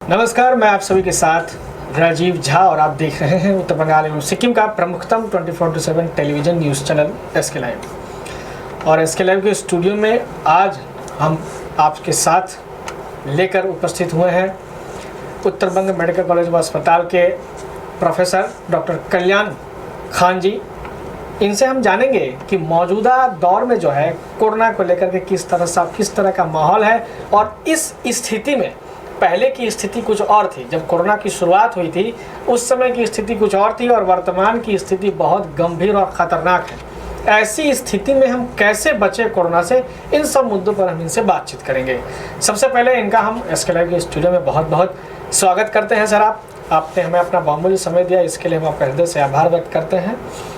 नमस्कार, मैं आप सभी के साथ राजीव झा और आप देख रहे हैं उत्तर बंगाल एवं सिक्किम का प्रमुखतम 24/7 television news channel SK live. और SK लाइव के स्टूडियो में आज हम आपके साथ लेकर उपस्थित हुए हैं उत्तर बंग मेडिकल कॉलेज व अस्पताल के प्रोफेसर डॉक्टर कल्याण खान जी। इनसे हम जानेंगे कि मौजूदा दौर में जो है कोरोना को लेकर के किस तरह का माहौल है और इस स्थिति में पहले की स्थिति कुछ और थी। जब कोरोना की शुरुआत हुई थी उस समय की स्थिति कुछ और थी और वर्तमान की स्थिति बहुत गंभीर और ख़तरनाक है। ऐसी स्थिति में हम कैसे बचें कोरोना से, इन सब मुद्दों पर हम इनसे बातचीत करेंगे। सबसे पहले इनका हम SK लाइव के स्टूडियो में बहुत बहुत स्वागत करते हैं। सर, आपने हमें अपना बहुमूल्य समय दिया, इसके लिए हम आपका हृदय से आभार व्यक्त करते हैं।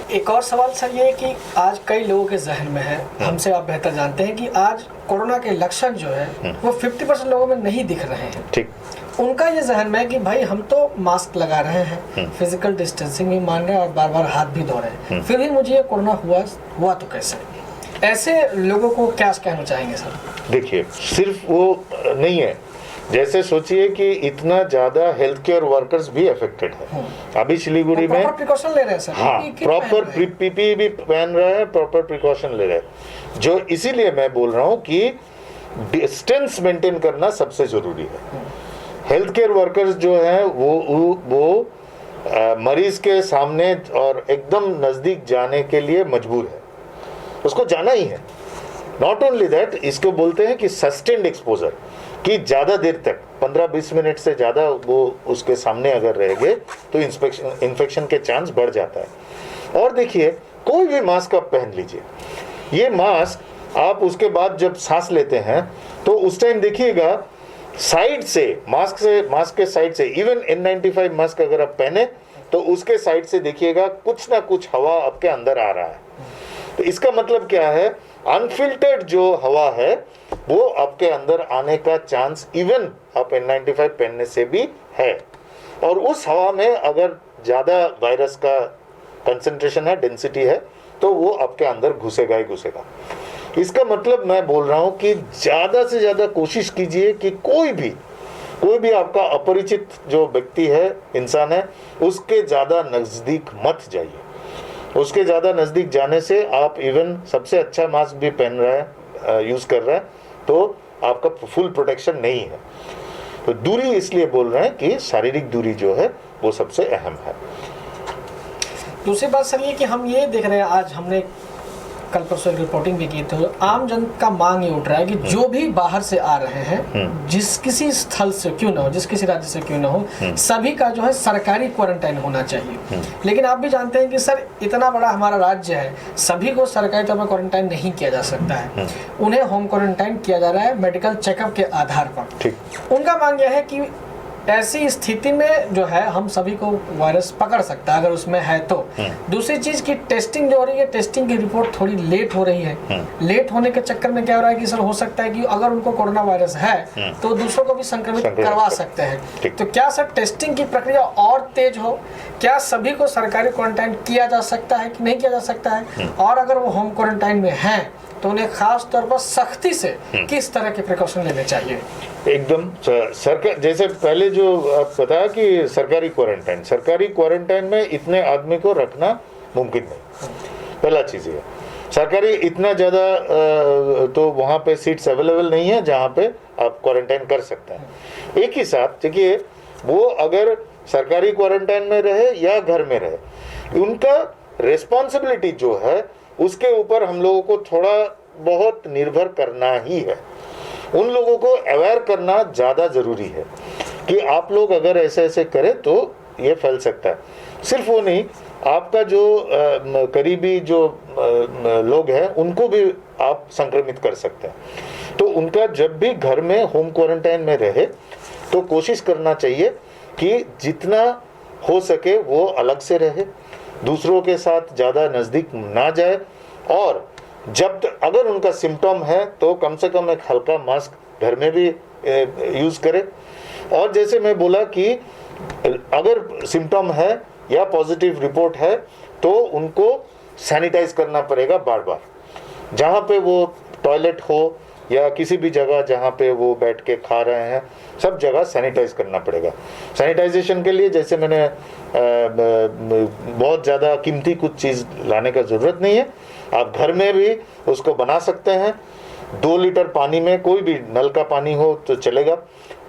एक और सवाल सर ये है कि आज कई लोगों के जहन में है, हमसे आप बेहतर जानते हैं कि आज कोरोना के लक्षण जो है वो 50% लोगों में नहीं दिख रहे हैं। ठीक, उनका ये जहन में है कि भाई हम तो मास्क लगा रहे हैं, फिजिकल डिस्टेंसिंग भी मान रहे हैं और बार बार हाथ भी धो रहे हैं, फिर भी मुझे ये कोरोना हुआ तो कैसे? ऐसे लोगों को क्या कहना चाहेंगे सर? देखिए, सिर्फ वो नहीं है, जैसे सोचिए कि इतना ज्यादा हेल्थ केयर वर्कर्स भी अफेक्टेड है। अभी सिलीगुड़ी में प्रिकॉशन ले रहे हैं सर। हाँ, प्रॉपर PPE भी पहन रहे हैं, प्रॉपर प्रिकॉशन ले रहे हैं। जो इसीलिए मैं बोल रहा हूँ कि डिस्टेंस मेंटेन करना सबसे जरूरी है। हेल्थ केयर वर्कर्स जो हैं वो मरीज के सामने और एकदम नजदीक जाने के लिए मजबूर है, उसको जाना ही है। नॉट ओनली दैट, इसको बोलते हैं कि सस्टेन्ड एक्सपोजर, कि ज़्यादा देर तक 15-20 मिनट से ज़्यादा वो उसके सामने अगर रहेंगे तो इन्फेक्शन के चांस बढ़ जाता है। और देखिए, कोई भी मास्क आप पहन लीजिए, ये मास्क आप उसके बाद जब सांस लेते हैं तो उस टाइम देखिएगा साइड से मास्क के साइड से, इवन N95 मास्क अगर आप पहने तो उसके साइड से देखिएगा कुछ ना कुछ हवा आपके अंदर आ रहा है। तो इसका मतलब क्या है? अनफिल्टर्ड जो हवा है वो आपके अंदर आने का चांस इवन आप N95 पहनने से भी है। और उस हवा में अगर ज़्यादा वायरस का कंसंट्रेशन है, डेंसिटी है, तो वो आपके अंदर घुसेगा ही घुसेगा। इसका मतलब मैं बोल रहा हूँ कि ज़्यादा से ज़्यादा कोशिश कीजिए कि कोई भी आपका अपरिचित जो व्यक्ति है, इंसान है, उसके ज़्यादा नज़दीक मत जाइए। उसके ज़्यादा नज़दीक जाने से आप इवन सबसे अच्छा मास्क भी पहन रहे हैं, यूज़ कर रहे हैं, तो आपका फुल प्रोटेक्शन नहीं है। तो दूरी इसलिए बोल रहे हैं कि शारीरिक दूरी जो है वो सबसे अहम है। दूसरी बात सर ये कि हम ये देख रहे हैं, आज हमने कल परसों रिपोर्टिंग भी की, तो आम जन का मांग ये उठ रहा है कि जो भी बाहर से आ रहे हैं, जिस किसी स्थल से क्यों ना हो, जिस किसी राज्य से क्यों ना हो, सभी का जो है सरकारी क्वारंटाइन होना चाहिए। लेकिन आप भी जानते हैं कि सर इतना बड़ा हमारा राज्य है, सभी को सरकारी तौर पर क्वारंटाइन नहीं किया जा सकता है। उन्हें होम क्वारंटाइन किया जा रहा है मेडिकल चेकअप के आधार पर। उनका मांग यह है कि ऐसी स्थिति में जो है हम सभी को वायरस पकड़ सकता है अगर उसमें है तो। दूसरी चीज की टेस्टिंग जो हो रही है, टेस्टिंग की रिपोर्ट थोड़ी लेट हो रही है। लेट होने के चक्कर में क्या हो रहा है कि सर हो सकता है कि अगर उनको कोरोना वायरस है तो दूसरों को भी संक्रमित करवा सकते हैं। तो क्या सर टेस्टिंग की प्रक्रिया और तेज हो? क्या सभी को सरकारी क्वारंटाइन किया जा सकता है कि नहीं किया जा सकता है? और अगर वो होम क्वारंटाइन में है तो उन्हें खास तौर पर सख्ती से किस तरह के प्रिकॉशन लेने चाहिए? एकदम सरकार, जैसे पहले जो आप बताया कि सरकारी क्वारंटाइन में इतने आदमी को रखना मुमकिन नहीं। पहला चीज़ ये, सरकारी इतना ज़्यादा तो वहाँ पे सीट्स अवेलेबल नहीं है जहाँ पे आप क्वारंटाइन कर सकते हैं। एक ही साथ देखिए, वो अगर सरकारी क्वारंटाइन में रहे या घर में रहे, उनका रिस्पॉन्सिबिलिटी जो है उसके ऊपर हम लोगों को थोड़ा बहुत निर्भर करना ही है। उन लोगों को अवेयर करना ज़्यादा ज़रूरी है कि आप लोग अगर ऐसे करें तो ये फैल सकता है। सिर्फ वो नहीं, आपका जो करीबी जो लोग हैं उनको भी आप संक्रमित कर सकते हैं। तो उनका जब भी घर में होम क्वारंटाइन में रहे तो कोशिश करना चाहिए कि जितना हो सके वो अलग से रहे, दूसरों के साथ ज़्यादा नज़दीक ना जाए, और जब अगर उनका सिम्टम है तो कम से कम एक हल्का मास्क घर में भी यूज़ करें। और जैसे मैं बोला कि अगर सिम्टम है या पॉजिटिव रिपोर्ट है तो उनको सैनिटाइज करना पड़ेगा बार बार। जहाँ पे वो टॉयलेट हो या किसी भी जगह जहाँ पे वो बैठ के खा रहे हैं, सब जगह सैनिटाइज करना पड़ेगा। सैनिटाइजेशन के लिए जैसे मैंने बहुत ज़्यादा कीमती कुछ चीज़ लाने का ज़रूरत नहीं है, आप घर में भी उसको बना सकते हैं। 2 लीटर पानी में, कोई भी नल का पानी हो तो चलेगा,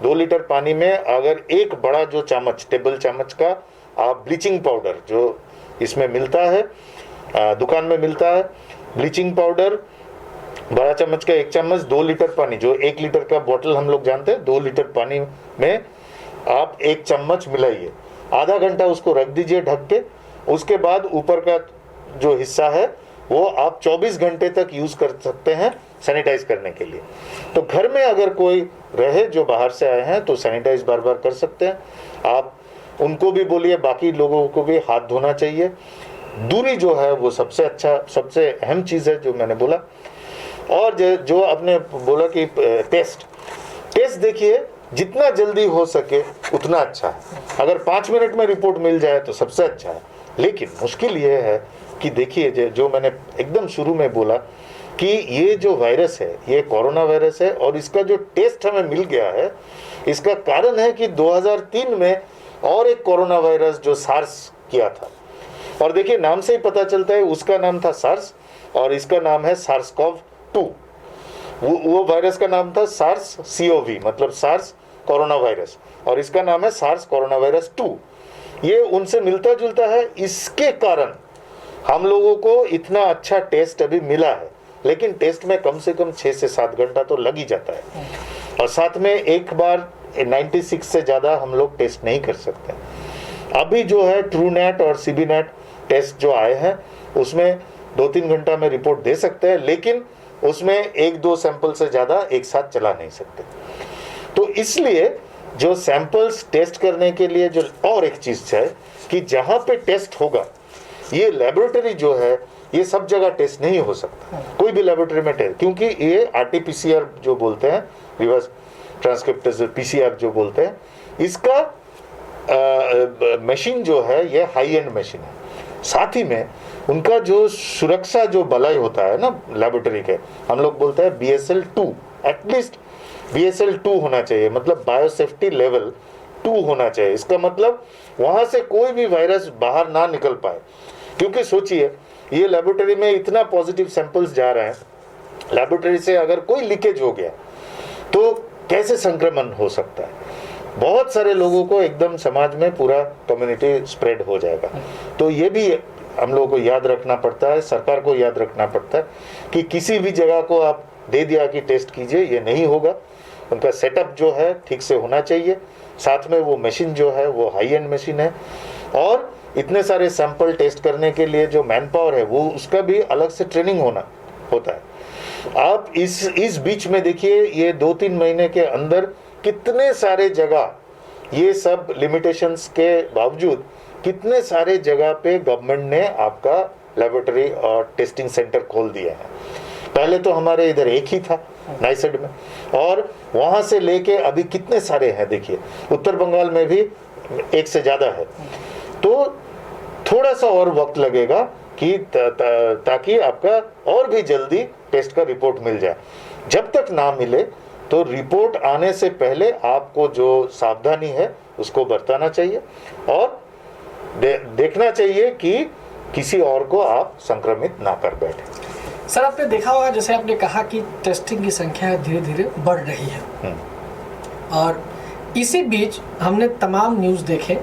2 लीटर पानी में अगर एक बड़ा जो चम्मच, टेबल चम्मच का आप ब्लीचिंग पाउडर, जो इसमें मिलता है, दुकान में मिलता है ब्लीचिंग पाउडर, बड़ा चम्मच का 1 चम्मच, 2 लीटर पानी, जो 1 लीटर का बोतल हम लोग जानते हैं, 2 लीटर पानी में आप 1 चम्मच मिलाइए, आधा घंटा उसको रख दीजिए ढक के। उसके बाद ऊपर का जो हिस्सा है वो आप 24 घंटे तक यूज कर सकते हैं सैनिटाइज करने के लिए। तो घर में अगर कोई रहे जो बाहर से आए हैं तो सैनिटाइज बार बार कर सकते हैं। आप उनको भी बोलिए, बाकी लोगों को भी हाथ धोना चाहिए। दूरी जो है वो सबसे अच्छा, सबसे अहम चीज़ है जो मैंने बोला। और जो आपने बोला कि टेस्ट देखिए, जितना जल्दी हो सके उतना अच्छा है। अगर 5 मिनट में रिपोर्ट मिल जाए तो सबसे अच्छा है। लेकिन मुश्किल ये है कि देखिए, जो मैंने एकदम शुरू में बोला कि ये जो वायरस है, ये कोरोना वायरस है, और इसका जो टेस्ट हमें मिल गया है, इसका कारण है कि 2003 में और एक कोरोना वायरस जो सार्स किया था, और देखिए नाम से ही पता चलता है, उसका नाम था सार्स और इसका नाम है SARS-CoV-2। वो वायरस का नाम था SARS-CoV, मतलब सार्स कोरोना वायरस, और इसका नाम है SARS कोरोना वायरस 2। ये उनसे मिलता जुलता है, इसके कारण हम लोगों को इतना अच्छा टेस्ट अभी मिला है। लेकिन टेस्ट में कम से कम 6 से 7 घंटा तो लग ही जाता है, और साथ में एक बार 96 से ज़्यादा हम लोग टेस्ट नहीं कर सकते। अभी जो है TrueNat और CBNat टेस्ट जो आए हैं, उसमें 2-3 घंटा में रिपोर्ट दे सकते हैं, लेकिन उसमें 1-2 सैंपल से ज़्यादा एक साथ चला नहीं सकते। तो इसलिए जो सैंपल्स टेस्ट करने के लिए जो और एक चीज़ है कि जहाँ पे टेस्ट होगा, ये लेबोरेटरी जो है ये सब जगह टेस्ट नहीं हो सकता, कोई भी लेबोरेटरी में टेस्ट, क्योंकि ये RT-PCR जो बोलते हैं, रिवर्स ट्रांसक्रिप्टेज PCR जो बोलते हैं, इसका मशीन जो है ये हाई एंड मशीन है। साथ ही में उनका जो सुरक्षा जो बलाई होता है ना लेबोरेटरी के, हम लोग बोलते हैं BSL-2, एटलीस्ट BSL-2 होना चाहिए, मतलब बायोसेफ्टी लेवल 2 होना चाहिए। इसका मतलब वहाँ से कोई भी वायरस बाहर ना निकल पाए, क्योंकि सोचिए ये लेबोरेटरी में इतना पॉजिटिव सैंपल्स जा रहे हैं, लेबोरेटरी से अगर कोई लीकेज हो गया तो कैसे संक्रमण हो सकता है, बहुत सारे लोगों को एकदम समाज में पूरा कम्युनिटी स्प्रेड हो जाएगा। तो ये भी हम लोगों को याद रखना पड़ता है, सरकार को याद रखना पड़ता है कि किसी भी जगह को आप दे दिया कि टेस्ट कीजिए, ये नहीं होगा। उनका सेटअप जो है ठीक से होना चाहिए, साथ में वो मशीन जो है वो हाई एंड मशीन है, और इतने सारे सैंपल टेस्ट करने के लिए जो मैन पावर है वो उसका भी अलग से ट्रेनिंग होता है। आप इस बीच में देखिए, ये 2-3 महीने के अंदर कितने सारे जगह, ये सब लिमिटेशंस के बावजूद कितने सारे जगह पे गवर्नमेंट ने आपका लेबोरेटरी और टेस्टिंग सेंटर खोल दिया है। पहले तो हमारे इधर एक ही था नाइसेड में, और वहाँ से लेके अभी कितने सारे हैं, देखिए उत्तर बंगाल में भी 1 से ज़्यादा है। तो थोड़ा सा और वक्त लगेगा कि ताकि आपका और भी जल्दी टेस्ट का रिपोर्ट मिल जाए। जब तक ना मिले तो रिपोर्ट आने से पहले आपको जो सावधानी है उसको बरतना चाहिए, और देखना चाहिए कि किसी और को आप संक्रमित ना कर बैठे। सर, आपने देखा होगा, जैसे आपने कहा कि टेस्टिंग की संख्या धीरे धीरे बढ़ रही है, और इसी बीच हमने तमाम न्यूज़ देखे।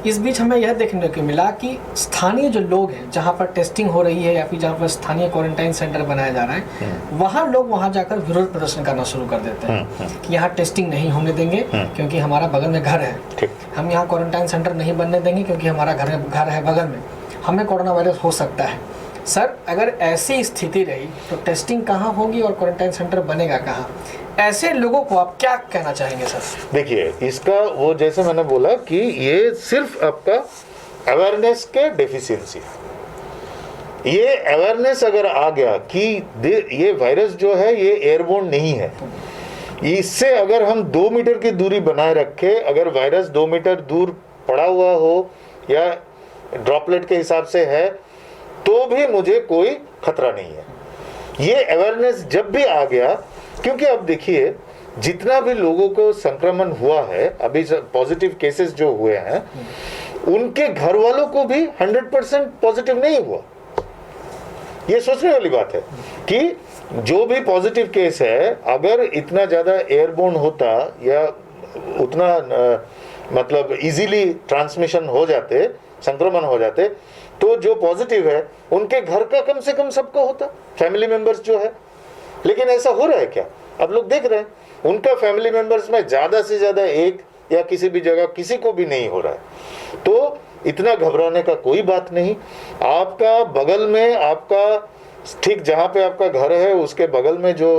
इस बीच हमें यह देखने को मिला कि स्थानीय जो लोग हैं, जहाँ पर टेस्टिंग हो रही है या फिर जहाँ पर स्थानीय क्वारंटाइन सेंटर बनाया जा रहा है, वहाँ लोग वहाँ जाकर विरोध प्रदर्शन करना शुरू कर देते हैं कि यहाँ टेस्टिंग नहीं होने देंगे क्योंकि हमारा बगल में घर है, हम यहाँ क्वारंटाइन सेंटर नहीं बनने देंगे क्योंकि हमारा घर है बगल में, हमें कोरोना वायरस हो सकता है। सर, अगर ऐसी स्थिति रही तो टेस्टिंग कहाँ होगी और क्वारंटाइन सेंटर बनेगा कहाँ? ऐसे लोगों को आप क्या कहना चाहेंगे सर? देखिए, इसका वो जैसे मैंने बोला कि ये सिर्फ आपका अवेयरनेस के डेफिशिएंसी है। ये अवेयरनेस अगर आ गया कि ये वायरस जो है ये एयरबोर्न नहीं है, इससे अगर हम 2 मीटर की दूरी बनाए रखें, अगर वायरस 2 मीटर दूर पड़ा हुआ हो या ड्रॉपलेट के हिसाब से है तो भी मुझे कोई खतरा नहीं है। ये अवेयरनेस जब भी आ गया क्योंकि अब देखिए जितना भी लोगों को संक्रमण हुआ है, अभी पॉजिटिव केसेस जो हुए हैं, उनके घर वालों को भी 100% पॉजिटिव नहीं हुआ। ये सोचने वाली बात है कि जो भी पॉजिटिव केस है, अगर इतना ज्यादा एयरबोर्न होता या उतना मतलब इजीली ट्रांसमिशन हो जाते, संक्रमण हो जाते, तो जो पॉजिटिव है उनके घर का कम से कम सबको होता, फैमिली मेंबर्स जो है। लेकिन ऐसा हो रहा है क्या? अब लोग देख रहे हैं उनका फैमिली मेंबर्स में ज्यादा से ज्यादा एक या किसी भी जगह किसी को भी नहीं हो रहा है। तो इतना घबराने का कोई बात नहीं। आपका बगल में, आपका ठीक जहां पे आपका घर है उसके बगल में जो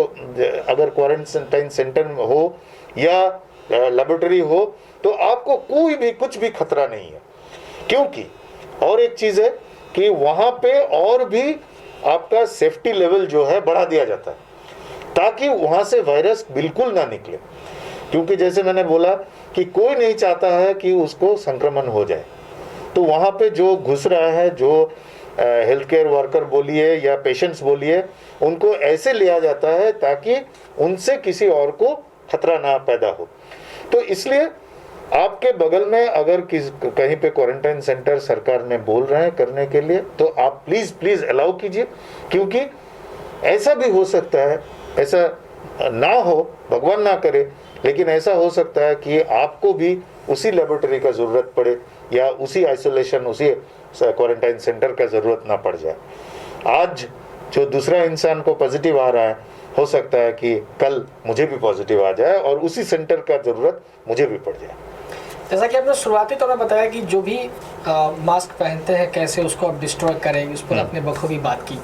अगर क्वारंटाइन सेंटर हो या लेबोरेटरी हो, तो आपको कोई भी कुछ भी खतरा नहीं है। क्योंकि और एक चीज है कि वहां पे और भी आपका सेफ्टी लेवल जो है बढ़ा दिया जाता है ताकि वहां से वायरस बिल्कुल ना निकले। क्योंकि जैसे मैंने बोला कि कोई नहीं चाहता है कि उसको संक्रमण हो जाए, तो वहां पे जो घुस रहा है, जो हेल्थ केयर वर्कर बोलिए या पेशेंट्स बोलिए, उनको ऐसे लिया जाता है ताकि उनसे किसी और को खतरा ना पैदा हो। तो इसलिए आपके बगल में अगर कहीं पे क्वारंटाइन सेंटर सरकार ने बोल रहे हैं करने के लिए, तो आप प्लीज अलाउ कीजिए। क्योंकि ऐसा भी हो सकता है, ऐसा ना हो, भगवान ना करे, लेकिन ऐसा हो सकता है कि आपको भी उसी लेबोरेटरी का जरूरत पड़े या उसी आइसोलेशन, उसी क्वारंटाइन सेंटर का जरूरत ना पड़ जाए। आज जो दूसरा इंसान को पॉजिटिव आ रहा है, हो सकता है कि कल मुझे भी पॉजिटिव आ जाए और उसी सेंटर का जरूरत मुझे भी पड़ जाए। जैसा कि आपने शुरुआती तौर पर बताया कि जो भी मास्क पहनते हैं कैसे उसको आप डिस्ट्रॉय करें, इस पर आपने बखूबी बात की।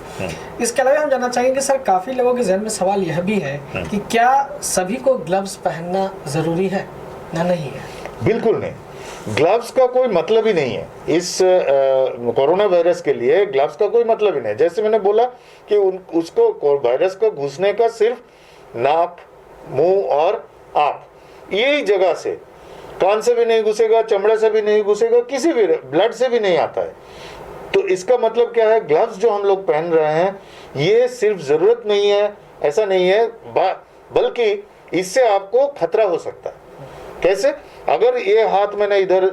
इसके अलावा हम जानना चाहेंगे सर, काफ़ी लोगों के जहन में सवाल यह भी है कि क्या सभी को ग्लव्स पहनना ज़रूरी है या नहीं है? बिल्कुल नहीं, ग्लव्स का कोई मतलब ही नहीं है इस कोरोना वायरस के लिए। ग्लव्स का कोई मतलब ही नहीं। जैसे मैंने बोला कि उसको वायरस को घुसने का सिर्फ नाक, मुंह और आंख, यही जगह से, कान से भी नहीं घुसेगा, चमड़े से भी नहीं घुसेगा, किसी भी ब्लड से भी नहीं आता है। तो इसका मतलब क्या है? ग्लव्स जो हम लोग पहन रहे हैं ये सिर्फ जरूरत नहीं है, ऐसा नहीं है, बल्कि इससे आपको खतरा हो सकता है। कैसे? अगर ये हाथ मैंने इधर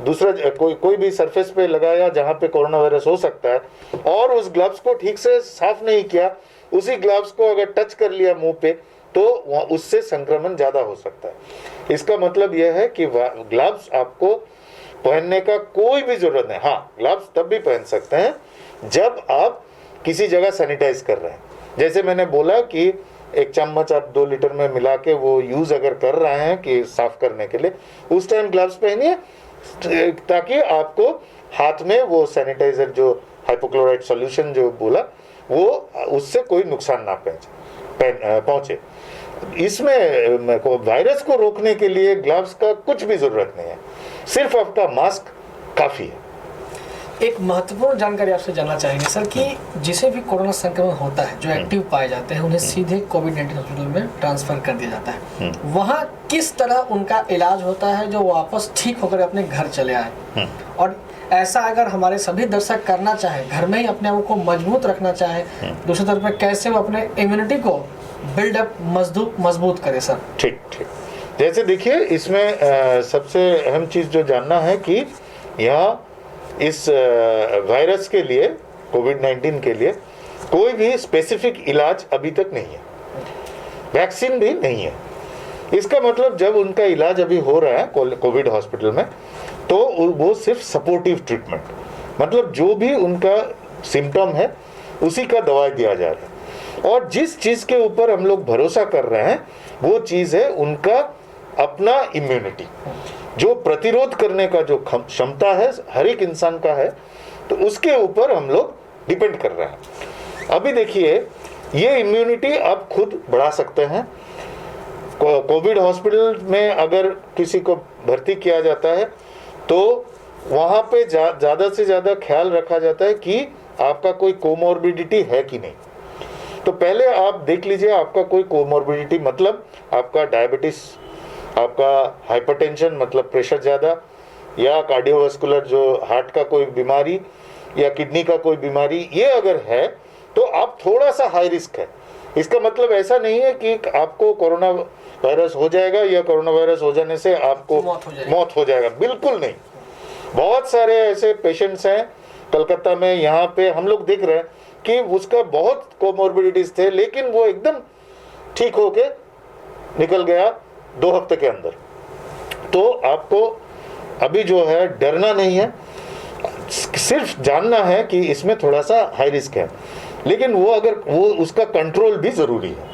दूसरा कोई भी सरफेस पे लगाया जहां पे कोरोना वायरस हो सकता है और उस ग्लव्स को ठीक से साफ नहीं किया, उसी ग्लव्स को अगर टच कर लिया मुंह पे, तो उससे संक्रमण ज्यादा हो सकता है। इसका मतलब यह है कि ग्लव्स आपको पहनने का कोई भी जरूरत नहीं। हाँ, ग्लव्स तब भी पहन सकते हैं जब आप किसी जगह सैनिटाइज कर रहे हैं। जैसे मैंने बोला कि एक चम्मच आप 2 लीटर में मिला के वो यूज अगर कर रहे हैं कि साफ करने के लिए, उस टाइम ग्लव्स पहनिए ताकि आपको हाथ में वो सैनिटाइजर जो हाइपोक्लोराइड सॉल्यूशन जो बोला, वो उससे कोई नुकसान ना पहुंचे। इसमें वायरस को रोकने के लिए ग्लव्स का कुछ भी जरूरत नहीं है, सिर्फ आपका मास्क काफी है। एक महत्वपूर्ण जानकारी आपसे जानना चाहेंगे सर कि जिसे भी कोरोना संक्रमण होता है, जो एक्टिव पाए जाते हैं, उन्हें सीधे कोविड-19 हॉस्पिटल में ट्रांसफर कर दिया जाता है। वहाँ किस तरह उनका इलाज होता है जो वापस ठीक होकर अपने घर चले आए? और ऐसा अगर हमारे सभी दर्शक करना चाहे, घर में ही अपने आप को मजबूत रखना चाहे, दूसरी तरफ पे कैसे वो अपने इम्यूनिटी को बिल्डअप मजबूत करे सर? ठीक। जैसे देखिए, इसमें सबसे अहम चीज जो जानना है कि यहाँ इस वायरस के लिए, कोविड-19 के लिए कोई भी स्पेसिफिक इलाज अभी तक नहीं है, वैक्सीन भी नहीं है। इसका मतलब जब उनका इलाज अभी हो रहा है कोविड हॉस्पिटल में, तो वो सिर्फ सपोर्टिव ट्रीटमेंट, मतलब जो भी उनका सिम्टम है उसी का दवाई दिया जा रहा है। और जिस चीज के ऊपर हम लोग भरोसा कर रहे हैं वो चीज है उनका अपना इम्यूनिटी, जो प्रतिरोध करने का जो क्षमता है हर एक इंसान का है, तो उसके ऊपर हम लोग डिपेंड कर रहे हैं। अभी देखिए, ये इम्यूनिटी आप खुद बढ़ा सकते हैं। कोविड हॉस्पिटल में अगर किसी को भर्ती किया जाता है तो वहाँ पे ज़्यादा से ज़्यादा ख्याल रखा जाता है कि आपका कोई कोमॉर्बिडिटी है कि नहीं। तो पहले आप देख लीजिए आपका कोई कोमॉर्बिडिटी, मतलब आपका डायबिटीज, आपका हाइपरटेंशन मतलब प्रेशर ज़्यादा, या कार्डियोवास्कुलर जो हार्ट का कोई बीमारी या किडनी का कोई बीमारी, ये अगर है तो आप थोड़ा सा हाई रिस्क है। इसका मतलब ऐसा नहीं है कि आपको कोरोना वायरस हो जाएगा या कोरोना वायरस हो जाने से आपको मौत हो जाएगा, बिल्कुल नहीं। बहुत सारे ऐसे पेशेंट्स हैं कलकत्ता में, यहाँ पे हम लोग देख रहे हैं कि उसका बहुत कोमोर्बिडिटीज थे, लेकिन वो एकदम ठीक होके निकल गया 2 हफ्ते के अंदर। तो आपको अभी जो है डरना नहीं है, सिर्फ जानना है कि इसमें थोड़ा सा हाई रिस्क है, लेकिन वो अगर वो उसका कंट्रोल भी ज़रूरी है।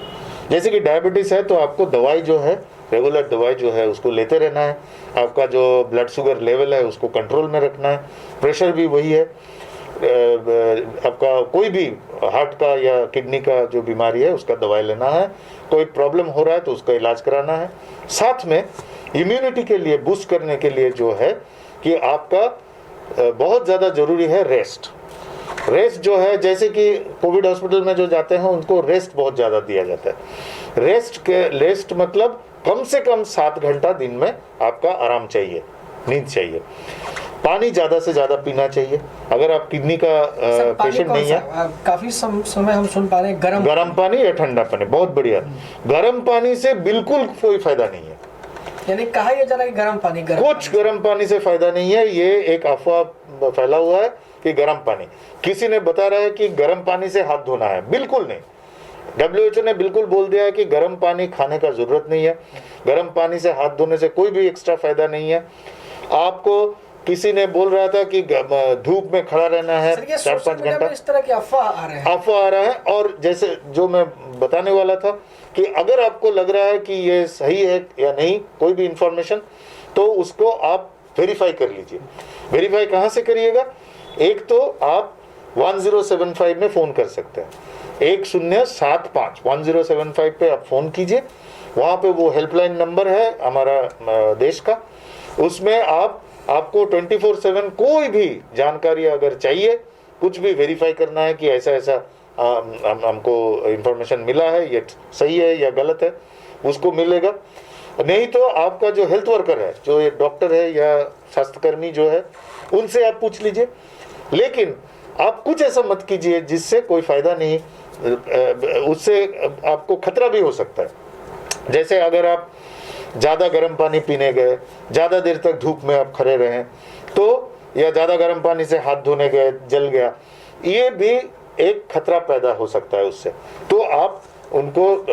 जैसे कि डायबिटीज़ है तो आपको दवाई जो है, रेगुलर दवाई जो है उसको लेते रहना है, आपका जो ब्लड शुगर लेवल है उसको कंट्रोल में रखना है, प्रेशर भी वही है, आपका कोई भी हार्ट का या किडनी का जो बीमारी है उसका दवाई लेना है, कोई प्रॉब्लम हो रहा है तो उसका इलाज कराना है। साथ में इम्यूनिटी के लिए बूस्ट करने के लिए जो है कि आपका बहुत ज़्यादा ज़रूरी है रेस्ट जो है, जैसे कि कोविड हॉस्पिटल में जो जाते हैं उनको रेस्ट बहुत ज़्यादा दिया जाता है। रेस्ट मतलब कम से कम 7 घंटा दिन में आपका आराम चाहिए, नींद चाहिए। पानी ज़्यादा से ज़्यादा पीना चाहिए। अगर आप किडनी का पेशेंट नहीं है, काफ़ी समय हम सुन पा रहे हैं गर्म पानी या ठंडा पानी, बहुत बढ़िया। गर्म पानी से बिल्कुल कोई फायदा नहीं है, यानी कहा यह जा रहा है गर्म पानी कुछ गर्म पानी से फायदा नहीं है। ये एक अफवाह फैला हुआ है कि गर्म पानी, किसी ने बता रहा है कि गर्म पानी से हाथ धोना है, बिल्कुल नहीं। WHO ने बिल्कुल बोल दिया है कि गर्म पानी खाने का जरूरत नहीं है, गर्म पानी से हाथ धोने से कोई भी एक्स्ट्रा फायदा नहीं है। आपको किसी ने बोल रहा था कि धूप में खड़ा रहना है 4-5 घंटा, इस तरह की अफवाह आ रहे हैं। और जैसे जो मैं बताने वाला था कि अगर आपको लग रहा है कि ये सही है या नहीं कोई भी इंफॉर्मेशन, तो उसको आप वेरीफाई कर लीजिए। वेरीफाई कहाँ से करिएगा? एक तो आप 1075 में फ़ोन कर सकते हैं, 1075 पे आप फ़ोन कीजिए। वहाँ पे वो हेल्पलाइन नंबर है हमारा देश का, उसमें आपको 24/7 कोई भी जानकारी अगर चाहिए, कुछ भी वेरीफाई करना है कि ऐसा हमको इंफॉर्मेशन मिला है, ये सही है या गलत है, उसको मिलेगा। नहीं तो आपका जो हेल्थ वर्कर है, जो ये डॉक्टर है या स्वास्थ्यकर्मी जो है, उनसे आप पूछ लीजिए। लेकिन आप कुछ ऐसा मत कीजिए जिससे कोई फायदा नहीं, उससे आपको खतरा भी हो सकता है। जैसे अगर आप ज़्यादा गर्म पानी पीने गए, ज़्यादा देर तक धूप में आप खड़े रहें तो, या ज़्यादा गर्म पानी से हाथ धोने गए, जल गया, ये भी एक खतरा पैदा हो सकता है उससे। तो आप उनको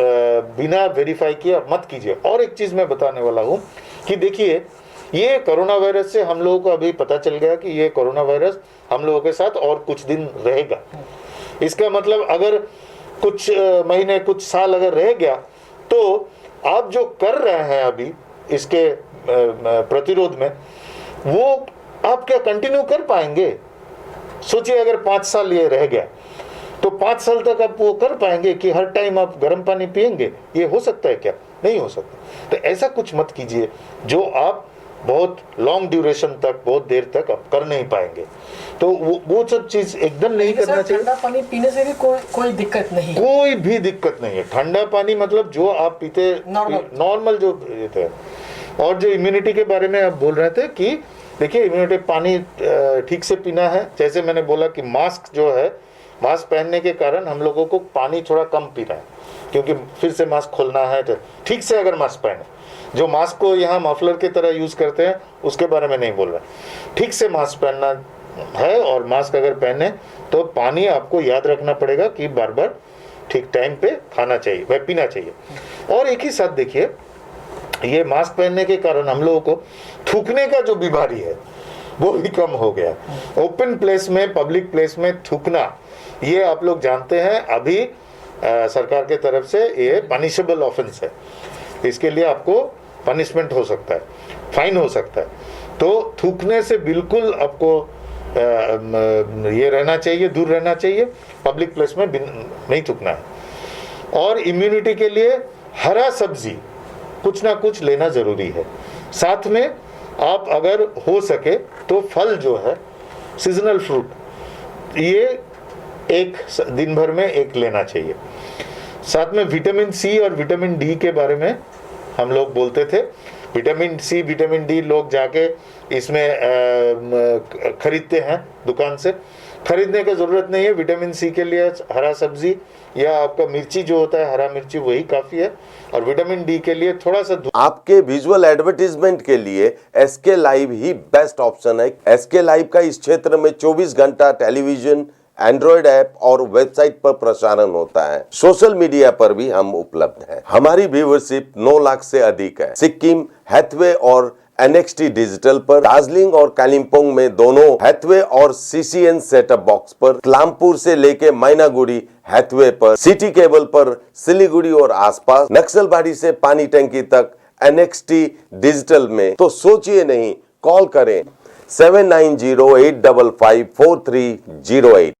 बिना वेरीफाई किए मत कीजिए। और एक चीज़ मैं बताने वाला हूँ कि देखिए, ये कोरोना वायरस से हम लोगों को अभी पता चल गया कि ये कोरोना वायरस हम लोगों के साथ और कुछ दिन रहेगा। इसका मतलब अगर कुछ महीने, कुछ साल अगर रह गया, तो आप जो कर रहे हैं अभी इसके प्रतिरोध में, वो आप क्या कंटिन्यू कर पाएंगे? सोचिए अगर 5 साल ये रह गया तो 5 साल तक आप वो कर पाएंगे कि हर टाइम आप गर्म पानी पिएंगे? ये हो सकता है क्या? नहीं हो सकता। तो ऐसा कुछ मत कीजिए जो आप बहुत लॉन्ग ड्यूरेशन तक, बहुत देर तक आप कर नहीं पाएंगे। तो वो सब चीज एकदम नहीं करना चाहिए। ठंडा पानी पीने से भी कोई दिक्कत नहीं, कोई भी दिक्कत नहीं है। ठंडा पानी मतलब जो आप पीते नॉर्मल जो थे। और जो इम्यूनिटी के बारे में आप बोल रहे थे कि देखिए, इम्यूनिटी पानी ठीक से पीना है। जैसे मैंने बोला कि मास्क जो है, मास्क पहनने के कारण हम लोगों को पानी थोड़ा कम पीना है, क्योंकि फिर से मास्क खोलना है। तो ठीक से अगर मास्क पहने, जो मास्क को यहाँ मफलर की तरह यूज़ करते हैं उसके बारे में नहीं बोल रहा, ठीक से मास्क पहनना है। और मास्क अगर पहने तो पानी आपको याद रखना पड़ेगा कि बार बार ठीक टाइम पे खाना चाहिए, वह पीना चाहिए। और एक ही साथ देखिए, ये मास्क पहनने के कारण हम लोगों को थूकने का जो बीमारी है वो भी कम हो गया। ओपन प्लेस में, पब्लिक प्लेस में थूकना, ये आप लोग जानते हैं अभी सरकार के तरफ से ये पनिशेबल ऑफेंस है। इसके लिए आपको पनिशमेंट हो सकता है, फाइन हो सकता है। तो थूकने से बिल्कुल आपको ये रहना चाहिए, दूर रहना चाहिए। पब्लिक प्लेस में नहीं थूकना है। और इम्यूनिटी के लिए हरा सब्जी कुछ ना कुछ लेना ज़रूरी है। साथ में आप अगर हो सके तो फल जो है, सीजनल फ्रूट, ये एक दिन भर में एक लेना चाहिए। साथ में विटामिन सी और विटामिन डी के बारे में हम लोग बोलते थे। विटामिन सी, विटामिन डी लोग जाके इसमें खरीदते हैं दुकान से, खरीदने की जरूरत नहीं है। विटामिन सी के लिए हरा सब्जी या आपका मिर्ची जो होता है, हरा मिर्ची, वही काफी है। और विटामिन डी के लिए थोड़ा सा आपके विजुअल एडवर्टीजमेंट के लिए एसके लाइव ही बेस्ट ऑप्शन है। एसके लाइव का इस क्षेत्र में 24 घंटा टेलीविजन, एंड्रॉइड ऐप और वेबसाइट पर प्रसारण होता है। सोशल मीडिया पर भी हम उपलब्ध हैं। हमारी व्यूअरशिप 9 लाख से अधिक है। सिक्किम, हैथवे और NXT डिजिटल पर, दार्जिलिंग और कालिम्पोंग में दोनों हैथवे और CCN सेटअप बॉक्स पर, क्लामपुर से लेके मैनागुड़ी हैथवे पर, सिटी केबल पर सिलीगुड़ी और आसपास, नक्सलबाड़ी से पानी टंकी तक NXT डिजिटल में। तो सोचिए नहीं, कॉल करें 7908554308।